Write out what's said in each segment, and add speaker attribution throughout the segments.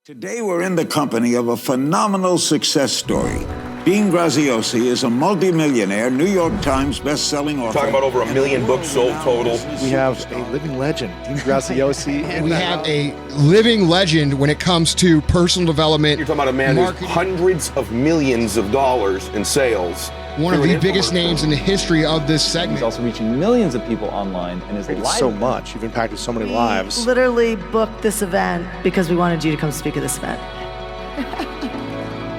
Speaker 1: Today we're in the company of a phenomenal success story. Dean Graziosi is a multimillionaire, New York Times best-selling author.
Speaker 2: Talking about over 1 million books sold total.
Speaker 3: We have a living legend, Dean Graziosi.
Speaker 4: And we have a living legend when it comes to personal development.
Speaker 2: You're talking about a man who's hundreds of millions of dollars in sales.
Speaker 4: One of the biggest names in the history of this segment.
Speaker 5: He's also reaching millions of people online and is live.
Speaker 3: So much. You've impacted so many lives.
Speaker 6: Literally booked this event because we wanted you to come speak at this event.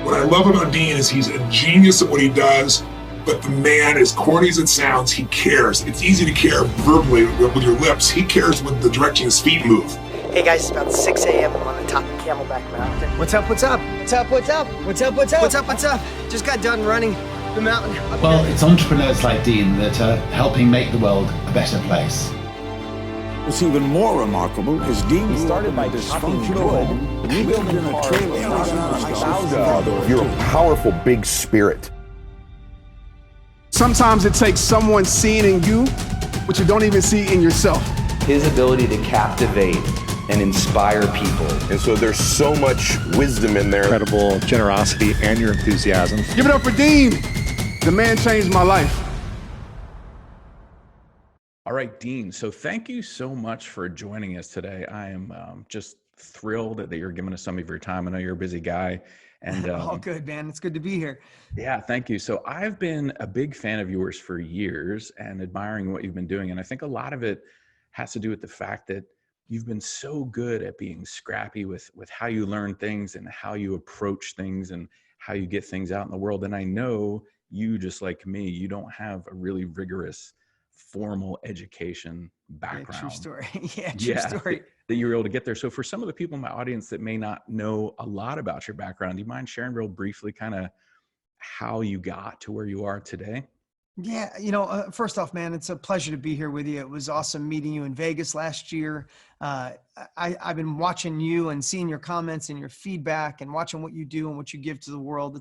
Speaker 7: What I love about Dean is he's a genius at what he does, but the man, as corny as it sounds, he cares. It's easy to care verbally with your lips. He cares with the direction his feet move.
Speaker 8: Hey guys, it's about 6 a.m. I'm on the top of Camelback Mountain.
Speaker 9: What's up, what's up?
Speaker 8: What's up, what's up?
Speaker 9: What's up, what's up?
Speaker 8: What's up, what's up? Just got done running the mountain.
Speaker 10: Well, it's entrepreneurs like Dean that are helping make the world a better place.
Speaker 1: What's even more remarkable is Dean
Speaker 5: started by chopping wood,
Speaker 1: rebuilt in a trailer.
Speaker 2: You're a powerful, big spirit.
Speaker 11: Sometimes it takes someone seeing in you what you don't even see in yourself.
Speaker 12: His ability to captivate and inspire people.
Speaker 2: And so there's so much wisdom in there.
Speaker 3: Incredible generosity and your enthusiasm.
Speaker 11: Give it up for Dean. The man changed my life.
Speaker 13: All right, Dean. So thank you so much for joining us today. I am just thrilled that you're giving us some of your time. I know you're a busy guy. And
Speaker 9: all good, man. It's good to be here.
Speaker 13: Yeah, thank you. So I've been a big fan of yours for years and admiring what you've been doing. And I think a lot of it has to do with the fact that you've been so good at being scrappy with how you learn things and how you approach things and how you get things out in the world. And I know you, just like me, you don't have a really rigorous formal education background.
Speaker 9: Yeah, true story. True story.
Speaker 13: That you were able to get there. So for some of the people in my audience that may not know a lot about your background, do you mind sharing real briefly kind of how you got to where you are today?
Speaker 9: Yeah, first off, man, it's a pleasure to be here with you. It was awesome meeting you in Vegas last year. I've been watching you and seeing your comments and your feedback and watching what you do and what you give to the world.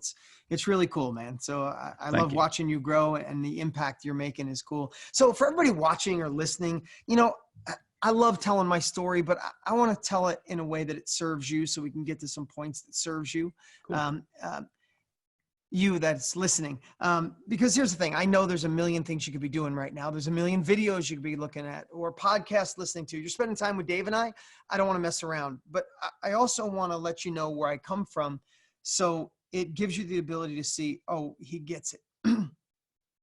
Speaker 9: It's really cool, man. So I love watching you grow, and the impact you're making is cool. So for everybody watching or listening, I love telling my story, but I want to tell it in a way that it serves you, so we can get to some points that serves you. Cool. You that's listening. Because here's the thing. I know there's a million things you could be doing right now. There's a million videos you could be looking at or podcasts listening to. You're spending time with Dave and I don't want to mess around, but I also want to let you know where I come from. So it gives you the ability to see, oh, he gets it.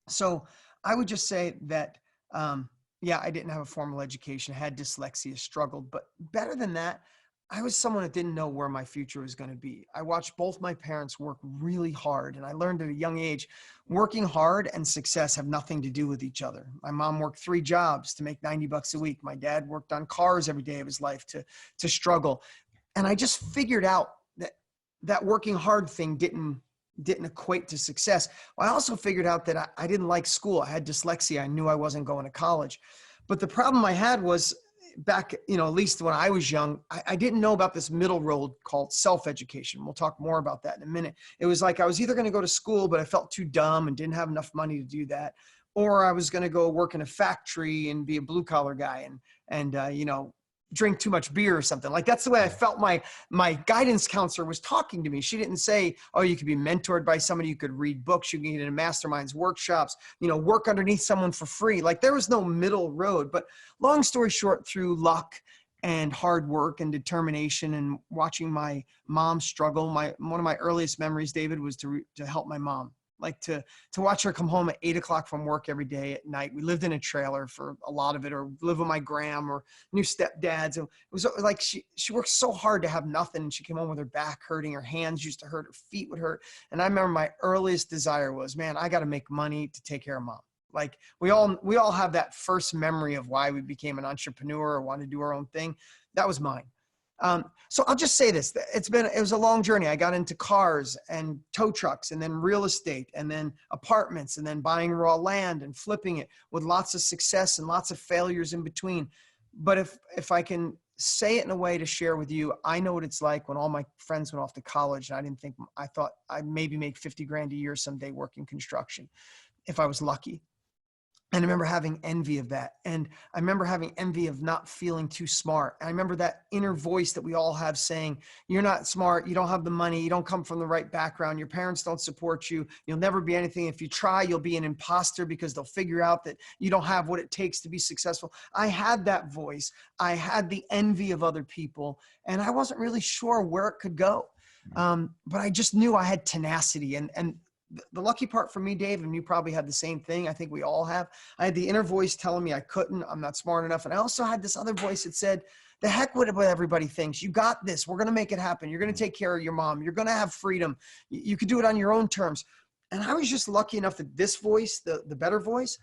Speaker 9: So I would just say that, I didn't have a formal education, I had dyslexia, struggled, but better than that, I was someone that didn't know where my future was going to be. I watched both my parents work really hard, and I learned at a young age, working hard and success have nothing to do with each other. My mom worked 3 jobs to make $90 a week. My dad worked on cars every day of his life to struggle. And I just figured out that working hard thing didn't equate to success. Well, I also figured out that I didn't like school. I had dyslexia. I knew I wasn't going to college. But the problem I had was, back, at least when I was young, I didn't know about this middle road called self-education. We'll talk more about that in a minute. It was like I was either going to go to school, but I felt too dumb and didn't have enough money to do that, or I was going to go work in a factory and be a blue collar guy and drink too much beer or something. Like, that's the way I felt my guidance counselor was talking to me. She didn't say, oh, you could be mentored by somebody, you could read books, you can get into masterminds, workshops, work underneath someone for free. Like, there was no middle road. But long story short, through luck and hard work and determination and watching my mom struggle, one of my earliest memories, David, was to help my mom. Like to watch her come home at 8:00 from work every day at night. We lived in a trailer for a lot of it, or live with my gram or new stepdads. And it was like she worked so hard to have nothing. And she came home with her back hurting, her hands used to hurt, her feet would hurt. And I remember my earliest desire was, man, I got to make money to take care of mom. Like we all have that first memory of why we became an entrepreneur or wanted to do our own thing. That was mine. So I'll just say this, it was a long journey. I got into cars and tow trucks and then real estate and then apartments and then buying raw land and flipping it with lots of success and lots of failures in between. But if I can say it in a way to share with you, I know what it's like when all my friends went off to college and I thought I'd maybe make 50 grand a year someday working construction if I was lucky. And I remember having envy of that. And I remember having envy of not feeling too smart. And I remember that inner voice that we all have saying, you're not smart. You don't have the money. You don't come from the right background. Your parents don't support you. You'll never be anything. If you try, you'll be an imposter because they'll figure out that you don't have what it takes to be successful. I had that voice. I had the envy of other people, and I wasn't really sure where it could go. But I just knew I had tenacity. And the lucky part for me, Dave, and you probably had the same thing. I think we all have. I had the inner voice telling me I couldn't, I'm not smart enough. And I also had this other voice that said, the heck with what everybody thinks. You got this. We're going to make it happen. You're going to take care of your mom. You're going to have freedom. You could do it on your own terms. And I was just lucky enough that this voice, the better voice,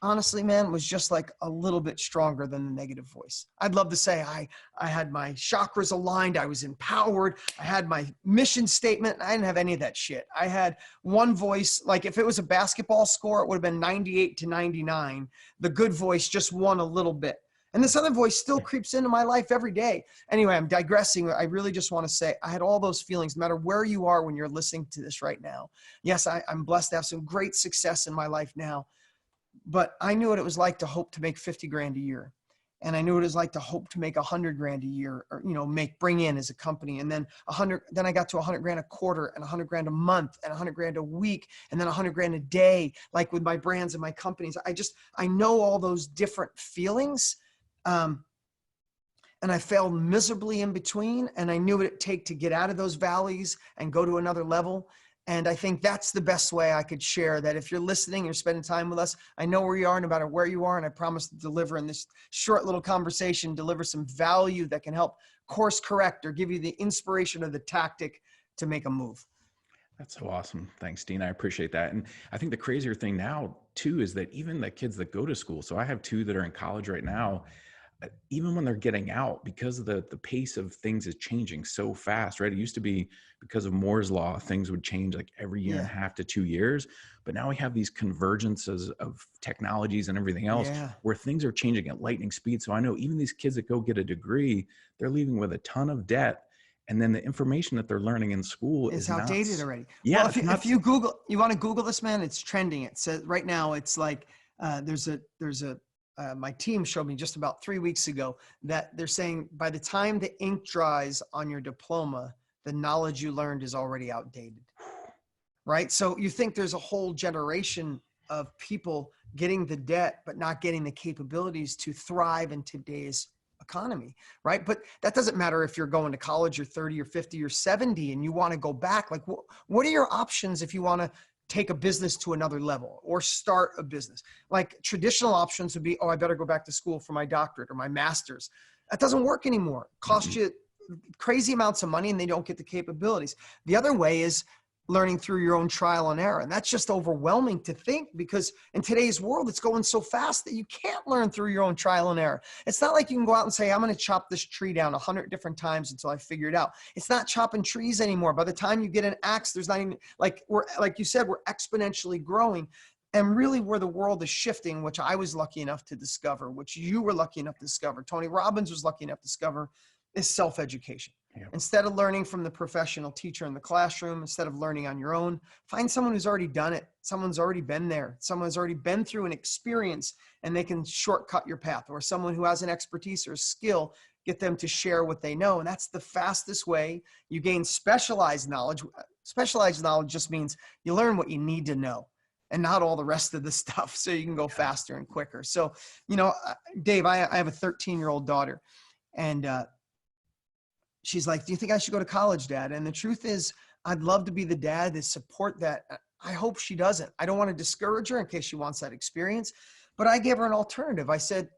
Speaker 9: honestly, man, was just like a little bit stronger than the negative voice. I'd love to say I had my chakras aligned. I was empowered. I had my mission statement. I didn't have any of that shit. I had one voice. Like if it was a basketball score, it would have been 98-99. The good voice just won a little bit. And this other voice still creeps into my life every day. Anyway, I'm digressing. I really just want to say I had all those feelings, no matter where you are when you're listening to this right now. Yes, I'm blessed to have some great success in my life now. But I knew what it was like to hope to make 50 grand a year. And I knew what it was like to hope to make 100 grand a year, or, bring in as a company. And then then I got to 100 grand a quarter, and 100 grand a month, and 100 grand a week, and then 100 grand a day, like with my brands and my companies. I know all those different feelings. And I failed miserably in between. And I knew what it'd take to get out of those valleys and go to another level. And I think that's the best way I could share that. If you're listening, you're spending time with us, I know where you are, no matter where you are. And I promise to deliver in this short little conversation, deliver some value that can help course correct or give you the inspiration or the tactic to make a move.
Speaker 13: That's so awesome. Thanks, Dean. I appreciate that. And I think the crazier thing now too, is that even the kids that go to school, so I have two that are in college right now, even when they're getting out, because of the pace of things is changing so fast, right? It used to be because of Moore's law, things would change like every year and a half to 2 years. But now we have these convergences of technologies and everything else where things are changing at lightning speed. So I know even these kids that go get a degree, they're leaving with a ton of debt. And then the information that they're learning in school is
Speaker 9: outdated already.
Speaker 13: Yeah.
Speaker 9: Well, if you Google, you want to Google this, man, it's trending. It says right now, it's like, my team showed me just about 3 weeks ago that they're saying by the time the ink dries on your diploma, the knowledge you learned is already outdated, right? So you think there's a whole generation of people getting the debt, but not getting the capabilities to thrive in today's economy, right? But that doesn't matter if you're going to college, you're 30 or 50 or 70 and you want to go back. Like, what are your options if you want to take a business to another level or start a business? Like traditional options would be, I better go back to school for my doctorate or my master's. That doesn't work anymore. It costs you crazy amounts of money and they don't get the capabilities. The other way is learning through your own trial and error. And that's just overwhelming to think, because in today's world, it's going so fast that you can't learn through your own trial and error. It's not like you can go out and say, I'm going to chop this tree down 100 different times until I figure it out. It's not chopping trees anymore. By the time you get an axe, there's not even like you said, we're exponentially growing. And really where the world is shifting, which I was lucky enough to discover, which you were lucky enough to discover, Tony Robbins was lucky enough to discover, is self-education. Yep. Instead of learning from the professional teacher in the classroom, instead of learning on your own, find someone who's already done it. Someone's already been there. Someone's already been through an experience and they can shortcut your path, or someone who has an expertise or a skill, get them to share what they know. And that's the fastest way you gain specialized knowledge. Specialized knowledge just means you learn what you need to know and not all the rest of the stuff, so you can go faster and quicker. So, Dave, I have a 13-year-old daughter, and she's like, do you think I should go to college, Dad? And the truth is, I'd love to be the dad to support that. I hope she doesn't. I don't want to discourage her in case she wants that experience, but I gave her an alternative. I said,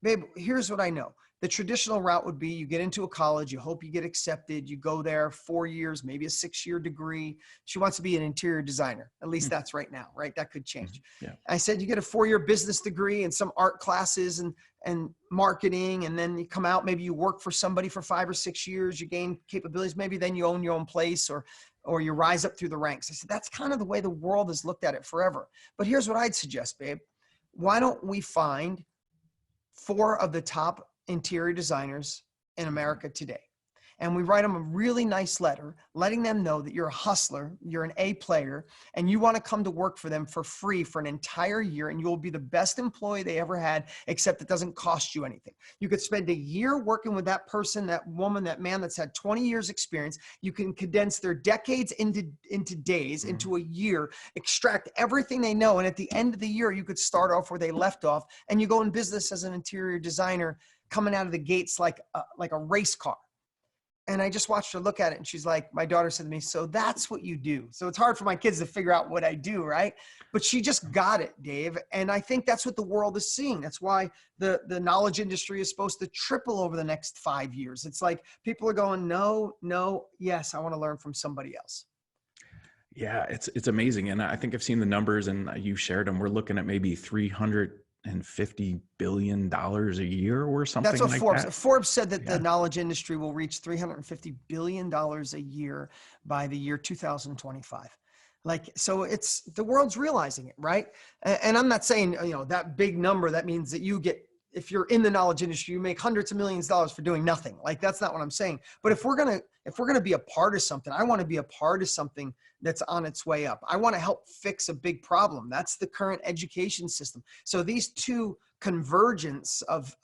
Speaker 9: babe, here's what I know. The traditional route would be you get into a college, you hope you get accepted, you go there 4 years, maybe a 6-year degree. She wants to be an interior designer. At least that's right now, right? That could change. Yeah. I said, you get a 4-year business degree and some art classes and marketing, and then you come out, maybe you work for somebody for 5 or 6 years, you gain capabilities, maybe then you own your own place or you rise up through the ranks. I said, that's kind of the way the world has looked at it forever. But here's what I'd suggest, babe. Why don't we find 4 of the top interior designers in America today and we write them a really nice letter, letting them know that you're a hustler, you're an A player, and you want to come to work for them for free for an entire year, and you will be the best employee they ever had, except it doesn't cost you anything. You could spend a year working with that person, that woman, that man that's had 20 years experience. You can condense their decades into days, into a year, extract everything they know, and at the end of the year, you could start off where they left off, and you go in business as an interior designer coming out of the gates like a race car. And I just watched her look at it, and she's like, my daughter said to me, so that's what you do. So it's hard for my kids to figure out what I do, right? But she just got it, Dave. And I think that's what the world is seeing. That's why the knowledge industry is supposed to triple over the next 5 years. It's like people are going, no, yes, I want to learn from somebody else.
Speaker 13: Yeah, it's amazing. And I think I've seen the numbers, and you shared them. We're looking at maybe $350 billion a year or something.
Speaker 9: That's what
Speaker 13: like
Speaker 9: Forbes said, that the knowledge industry will reach $350 billion a year by the year 2025. Like, so it's, the world's realizing it, right? And I'm not saying, that big number, that means that you get, if you're in the knowledge industry, you make hundreds of millions of dollars for doing nothing. Like, that's not what I'm saying. But if we're going to be a part of something, I want to be a part of something that's on its way up. I want to help fix a big problem. That's the current education system. So these two convergence of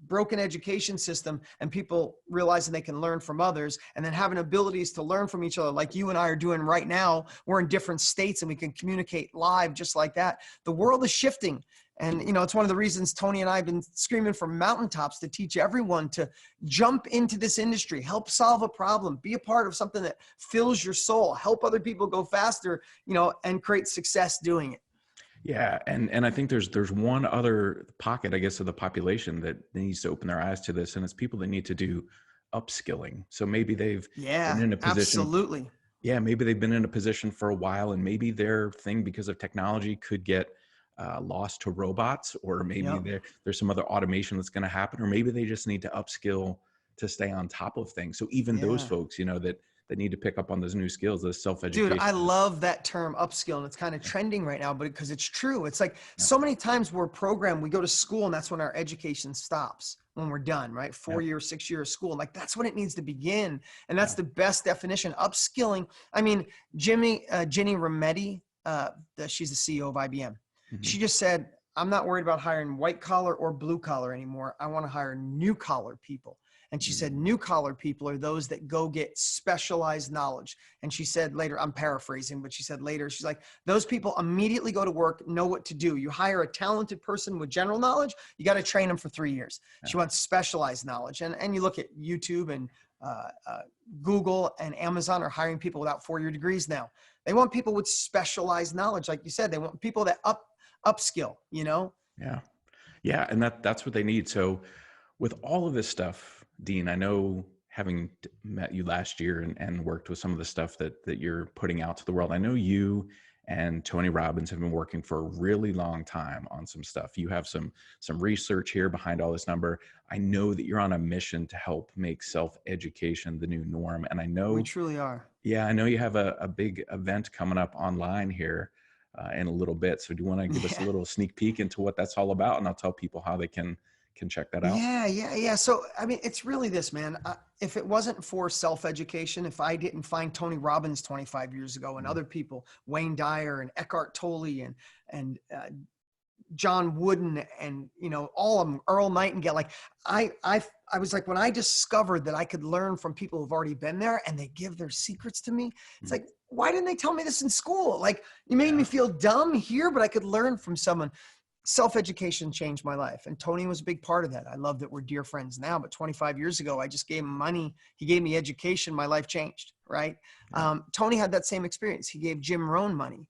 Speaker 9: broken education system and people realizing they can learn from others, and then having abilities to learn from each other, like you and I are doing right now. We're in different states and we can communicate live just like that. The world is shifting. And, it's one of the reasons Tony and I have been screaming from mountaintops to teach everyone to jump into this industry, help solve a problem, be a part of something that fills your soul, help other people go faster, and create success doing it.
Speaker 13: Yeah. And I think there's one other pocket, I guess, of the population that needs to open their eyes to this. And it's people that need to do upskilling. So maybe they've been in a position.
Speaker 9: Absolutely.
Speaker 13: Yeah. Maybe they've been in a position for a while, and maybe their thing, because of technology, could get lost to robots, or maybe there's some other automation that's going to happen, or maybe they just need to upskill to stay on top of things. So even those folks, that need to pick up on those new skills, those self-education.
Speaker 9: Dude, I love that term, upskill, and it's kind of trending right now, but because it's true. It's like so many times we're programmed, we go to school, and that's when our education stops, when we're done, right? 4 years, 6 years of school. Like, that's when it needs to begin. And that's the best definition. Upskilling. I mean, Ginny Rometty, she's the CEO of IBM. She just said, I'm not worried about hiring white collar or blue collar anymore. I want to hire new collar people. And she said, new collar people are those that go get specialized knowledge. And she said later, I'm paraphrasing, but she said later, she's like, those people immediately go to work, know what to do. You hire a talented person with general knowledge, you got to train them for 3 years. She wants specialized knowledge. And you look at YouTube and Google and Amazon are hiring people without 4-year degrees now. They want people with specialized knowledge. Like you said, they want people that upskill,
Speaker 13: Yeah. And that's what they need. So with all of this stuff, Dean, I know, having met you last year and worked with some of the stuff that you're putting out to the world, I know you and Tony Robbins have been working for a really long time on some stuff. You have some research here behind all this number. I know that you're on a mission to help make self-education the new norm. And I know
Speaker 9: we truly are.
Speaker 13: Yeah. I know you have a big event coming up online here in a little bit. So do you want to give us a little sneak peek into what that's all about? And I'll tell people how they can check that out.
Speaker 9: Yeah. So, I mean, it's really this, man. If it wasn't for self-education, if I didn't find Tony Robbins 25 years ago and other people, Wayne Dyer and Eckhart Tolle and John Wooden and, all of them, Earl Nightingale, like I was like, when I discovered that I could learn from people who've already been there and they give their secrets to me, it's like, why didn't they tell me this in school? Like, you made me feel dumb here, but I could learn from someone. Self-education changed my life. And Tony was a big part of that. I love that we're dear friends now, but 25 years ago, I just gave him money. He gave me education. My life changed, right? Tony had that same experience. He gave Jim Rohn money.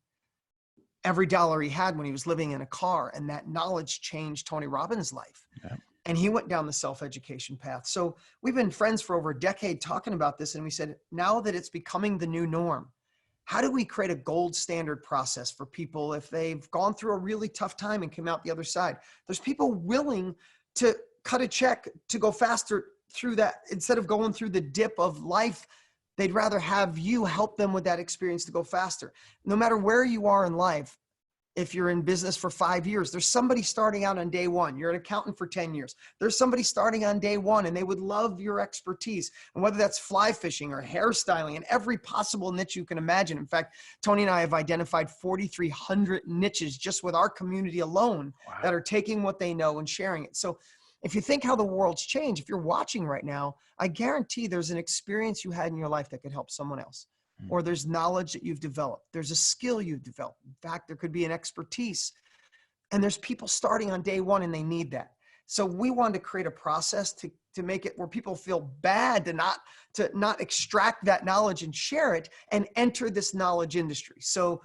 Speaker 9: Every dollar he had when he was living in a car, and that knowledge changed Tony Robbins' life. Yeah. And he went down the self-education path. So we've been friends for over a decade talking about this. And we said, now that it's becoming the new norm, how do we create a gold standard process for people if they've gone through a really tough time and came out the other side? There's people willing to cut a check to go faster through that. Instead of going through the dip of life, they'd rather have you help them with that experience to go faster. No matter where you are in life, if you're in business for 5 years, there's somebody starting out on day one. You're an accountant for 10 years. There's somebody starting on day one and they would love your expertise. And whether that's fly fishing or hairstyling and every possible niche you can imagine. In fact, Tony and I have identified 4,300 niches just with our community alone that are taking what they know and sharing it. So if you think how the world's changed, if you're watching right now, I guarantee there's an experience you had in your life that could help someone else. Or there's knowledge that you've developed. There's a skill you've developed. In fact, there could be an expertise. And there's people starting on day one and they need that. So we wanted to create a process to make it where people feel bad to not extract that knowledge and share it and enter this knowledge industry. So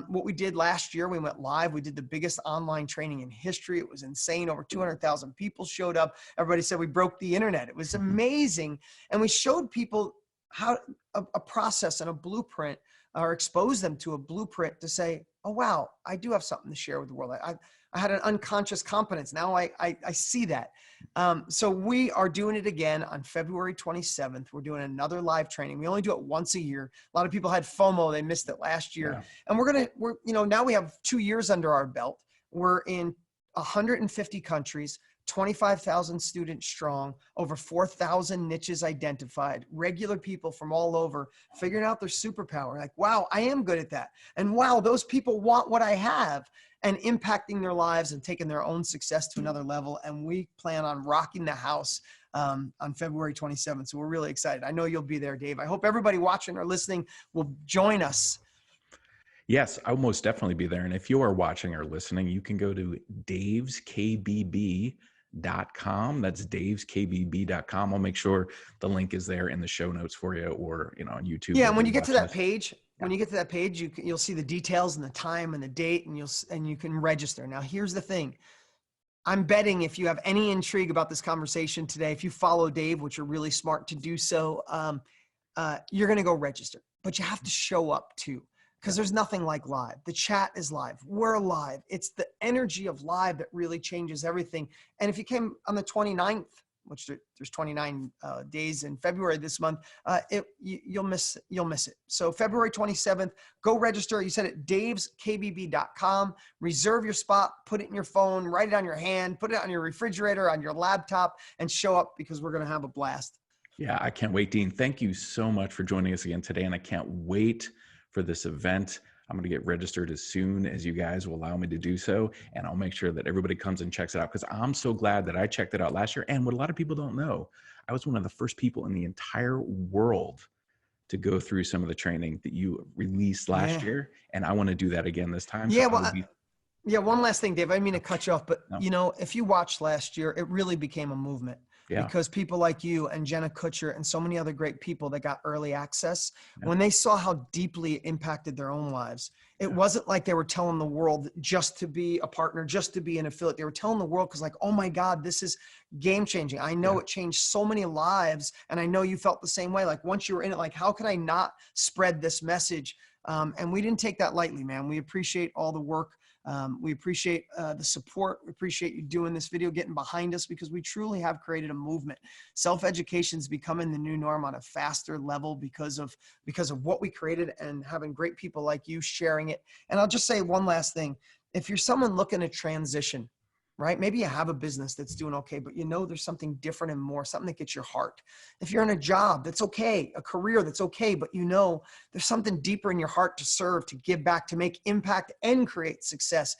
Speaker 9: what we did last year, we went live. We did the biggest online training in history. It was insane. Over 200,000 people showed up. Everybody said we broke the internet. It was amazing. And we showed people how a process and a blueprint, or expose them to a blueprint to say, oh, wow, I do have something to share with the world. I had an unconscious competence. Now I see that. So we are doing it again on February 27th. We're doing another live training. We only do it once a year. A lot of people had FOMO. They missed it last year. And we're now we have 2 years under our belt. We're in 150 countries. 25,000 students strong, over 4,000 niches identified, regular people from all over figuring out their superpower. Like, wow, I am good at that. And wow, those people want what I have, and impacting their lives and taking their own success to another level. And we plan on rocking the house on February 27th. So we're really excited. I know you'll be there, Dave. I hope everybody watching or listening will join us.
Speaker 13: Yes, I'll most definitely be there. And if you are watching or listening, you can go to daveskbb.com. That's daveskbb.com. I'll make sure the link is there in the show notes for you, or on YouTube.
Speaker 9: Yeah, and when you get to that page, you'll see the details and the time and the date, and you can register. Now, here's the thing. I'm betting if you have any intrigue about this conversation today, if you follow Dave, which you're really smart to do so, you're going to go register. But you have to show up too. Because there's nothing like live. The chat is live. We're live. It's the energy of live that really changes everything. And if you came on the 29th, which there's 29 days in February this month, you'll miss it. So February 27th, go register. You said it, daveskbb.com. Reserve your spot. Put it in your phone. Write it on your hand. Put it on your refrigerator, on your laptop, and show up, because we're going to have a blast.
Speaker 13: Yeah, I can't wait, Dean. Thank you so much for joining us again today, and I can't wait for this event. I'm going to get registered as soon as you guys will allow me to do so. And I'll make sure that everybody comes and checks it out, because I'm so glad that I checked it out last year. And what a lot of people don't know, I was one of the first people in the entire world to go through some of the training that you released last year. And I want to do that again this time.
Speaker 9: Yeah. One last thing, Dave, I didn't mean to cut you off, but if you watched last year, it really became a movement. Because people like you and Jenna Kutcher and so many other great people that got early access, when they saw how deeply it impacted their own lives, it wasn't like they were telling the world just to be a partner, just to be an affiliate. They were telling the world because, like, oh my God, this is game changing. I know it changed so many lives, and I know you felt the same way. Like, once you were in it, like, how can I not spread this message? And we didn't take that lightly, man. We appreciate all the work. We appreciate the support. We appreciate you doing this video, getting behind us, because we truly have created a movement. Self-education is becoming the new norm on a faster level because of what we created, and having great people like you sharing it. And I'll just say one last thing. If you're someone looking to transition, right? Maybe you have a business that's doing okay, but there's something different and more, something that gets your heart. If you're in a job that's okay, a career that's okay, but there's something deeper in your heart to serve, to give back, to make impact and create success.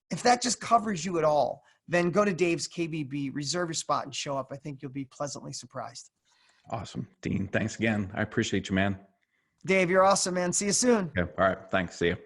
Speaker 9: If that just covers you at all, then go to Dave's KBB, reserve your spot, and show up. I think you'll be pleasantly surprised.
Speaker 13: Awesome. Dean, thanks again. I appreciate you, man.
Speaker 9: Dave, you're awesome, man. See you soon.
Speaker 13: Okay. All right. Thanks. See you.